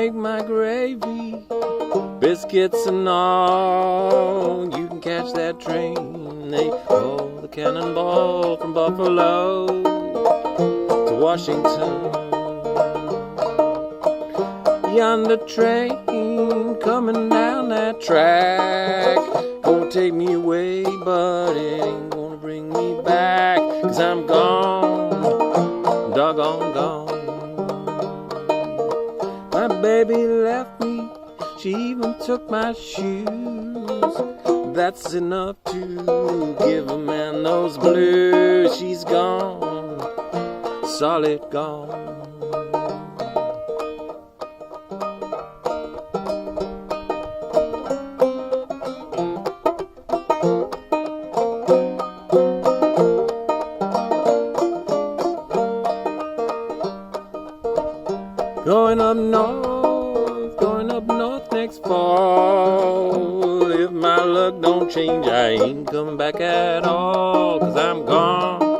make my gravy, biscuits and all. You can catch that train they call the Cannonball from Buffalo to Washington. Yonder train coming down that track, gonna take me away, but it ain't gonna bring me back, 'cause I'm gone, doggone gone. My baby left me, she even took my shoes. That's enough to give a man those blues. She's gone, solid gone. Going up north next fall. If my luck don't change, I ain't coming back at all, 'cause I'm gone,